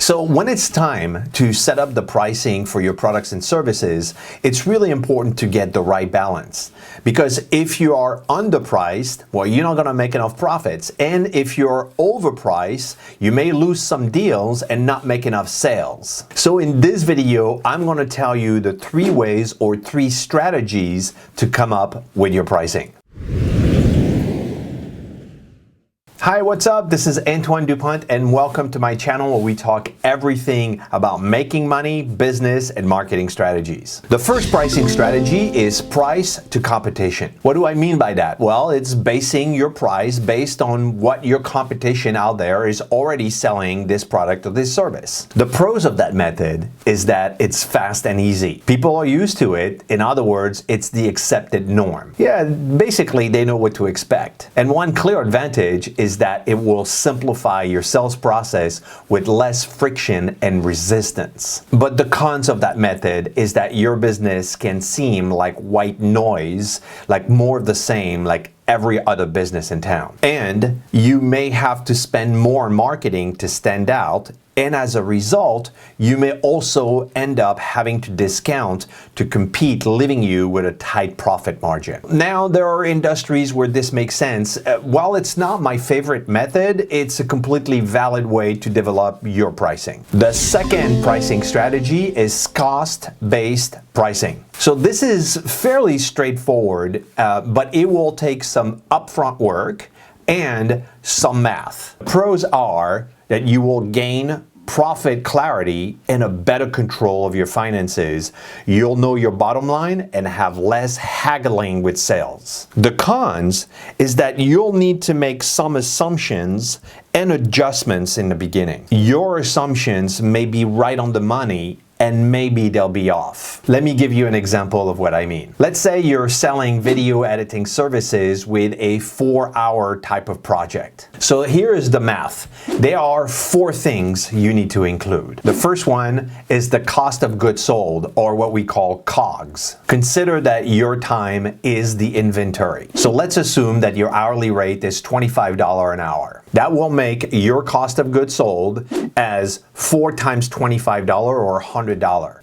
So when it's time to set up the pricing for your products and services, it's really important to get the right balance. Because if you are underpriced, well, you're not going to make enough profits. And if you're overpriced, you may lose some deals and not make enough sales. So in this video, I'm going to tell you the 3 ways or 3 strategies to come up with your pricing. Hi, what's up? This is Antoine Dupont and welcome to my channel where we talk everything about making money, business, and marketing strategies. The first pricing strategy is price to competition. What do I mean by that? Well, it's basing your price based on what your competition out there is already selling this product or this service. The pros of that method is that it's fast and easy. People are used to it. In other words, it's the accepted norm. Yeah, basically they know what to expect. And one clear advantage is that it will simplify your sales process with less friction and resistance. But the cons of that method is that your business can seem like white noise, like more of the same, like every other business in town. And you may have to spend more on marketing to stand out. And as a result, you may also end up having to discount to compete, leaving you with a tight profit margin. Now, there are industries where this makes sense. While it's not my favorite method, it's a completely valid way to develop your pricing. The second pricing strategy is cost-based pricing. So this is fairly straightforward, but it will take some upfront work and some math. Pros are that you will gain profit clarity and a better control of your finances. You'll know your bottom line and have less haggling with sales. The cons is that you'll need to make some assumptions and adjustments in the beginning. Your assumptions may be right on the money and maybe they'll be off. Let me give you an example of what I mean. Let's say you're selling video editing services with a 4-hour type of project. So here is the math. There are 4 things you need to include. The first one is the cost of goods sold, or what we call COGS. Consider that your time is the inventory. So let's assume that your hourly rate is $25 an hour. That will make your cost of goods sold as 4 times $25 or $100.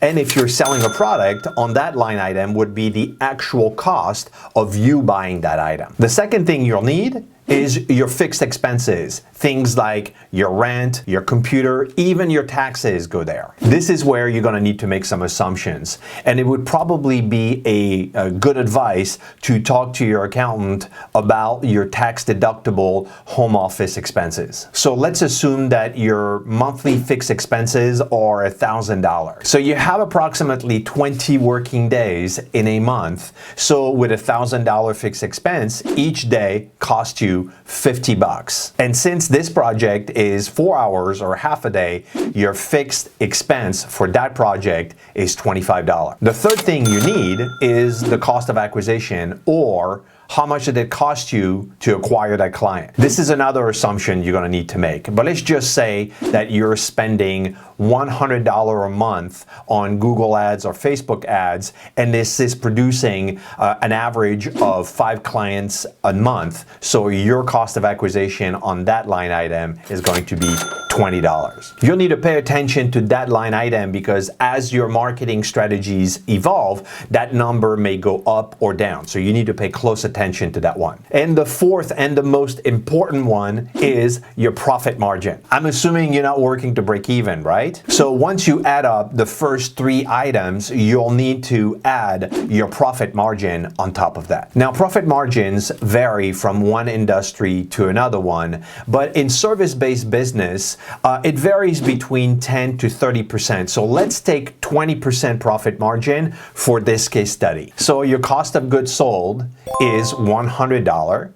And if you're selling a product, on that line item would be the actual cost of you buying that item. The second thing you'll need is your fixed expenses. Things like your rent, your computer, even your taxes go there. This is where you're going to need to make some assumptions. And it would probably be a good advice to talk to your accountant about your tax deductible home office expenses. So let's assume that your monthly fixed expenses are $1,000. So you have approximately 20 working days in a month. So with $1,000 fixed expense, each day costs you $50. And since this project is 4 hours or half a day, your fixed expense for that project is $25. The third thing you need is the cost of acquisition, or how much did it cost you to acquire that client? This is another assumption you're going to need to make. But let's just say that you're spending $100 a month on Google ads or Facebook ads, and this is producing an average of 5 clients a month. So your cost of acquisition on that line item is going to be $20. You'll need to pay attention to that line item because as your marketing strategies evolve, that number may go up or down. So you need to pay close attention to that one. And the fourth and the most important one is your profit margin. I'm assuming you're not working to break even, right? So once you add up the first 3 items, you'll need to add your profit margin on top of that. Now, profit margins vary from one industry to another one, but in service-based business, it varies between 10 to 30%. So let's take 20% profit margin for this case study. So your cost of goods sold is $100.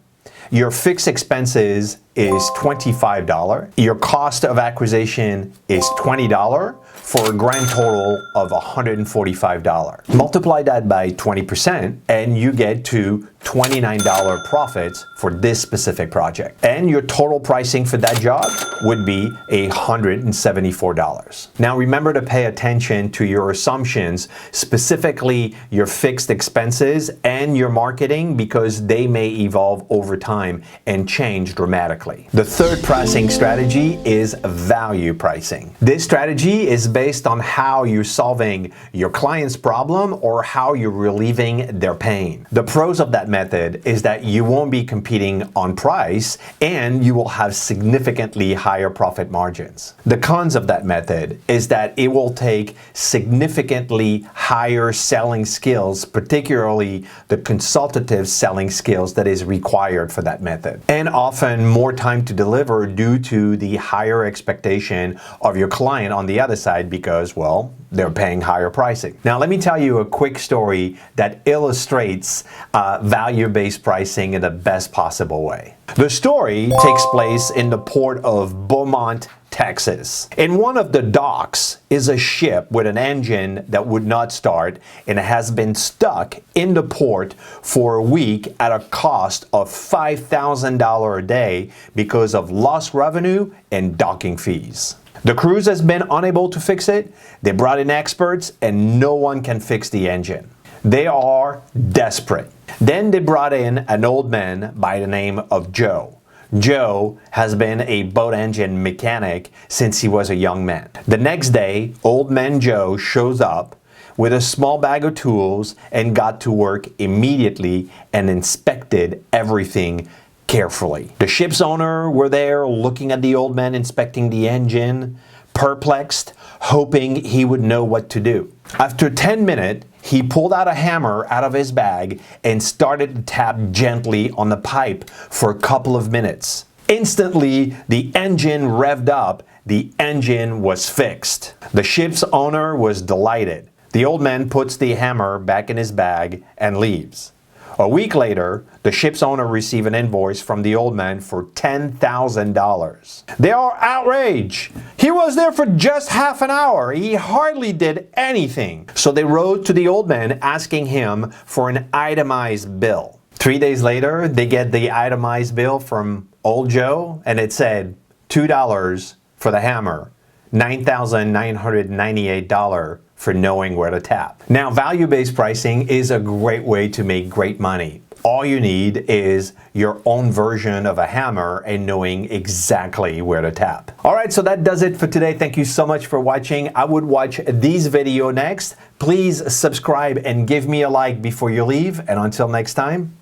Your fixed expenses is $25. Your cost of acquisition is $20 for a grand total of $145. Multiply that by 20% and you get to $29 profits for this specific project. And your total pricing for that job would be $174. Now remember to pay attention to your assumptions, specifically your fixed expenses and your marketing, because they may evolve over time and change dramatically. correctly. The third pricing strategy is value pricing. This strategy is based on how you're solving your client's problem or how you're relieving their pain. The pros of that method is that you won't be competing on price and you will have significantly higher profit margins. The cons of that method is that it will take significantly higher selling skills, particularly the consultative selling skills that is required for that method, and often more time to deliver due to the higher expectation of your client on the other side because, well, they're paying higher pricing. Now, let me tell you a quick story that illustrates value-based pricing in the best possible way. The story takes place in the port of Beaumont, Texas. In one of the docks is a ship with an engine that would not start and has been stuck in the port for a week at a cost of $5,000 a day because of lost revenue and docking fees. The cruise has been unable to fix it. They brought in experts and no one can fix the engine. They are desperate. Then they brought in an old man by the name of Joe. Joe has been a boat engine mechanic since he was a young man. The next day, old man Joe shows up with a small bag of tools and got to work immediately and inspected everything carefully. The ship's owner were there looking at the old man inspecting the engine, perplexed, hoping he would know what to do. After 10 minutes, he pulled out a hammer out of his bag and started to tap gently on the pipe for a couple of minutes. Instantly, the engine revved up. The engine was fixed. The ship's owner was delighted. The old man puts the hammer back in his bag and leaves. A week later, the ship's owner received an invoice from the old man for $10,000. They are outraged. He was there for just half an hour. He hardly did anything. So they wrote to the old man asking him for an itemized bill. 3 days later, they get the itemized bill from old Joe, and it said $2 for the hammer, $9,998 for knowing where to tap. Now, value-based pricing is a great way to make great money. All you need is your own version of a hammer and knowing exactly where to tap. All right, so that does it for today. Thank you so much for watching. I would watch this video next. Please subscribe and give me a like before you leave. And until next time,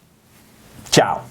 ciao.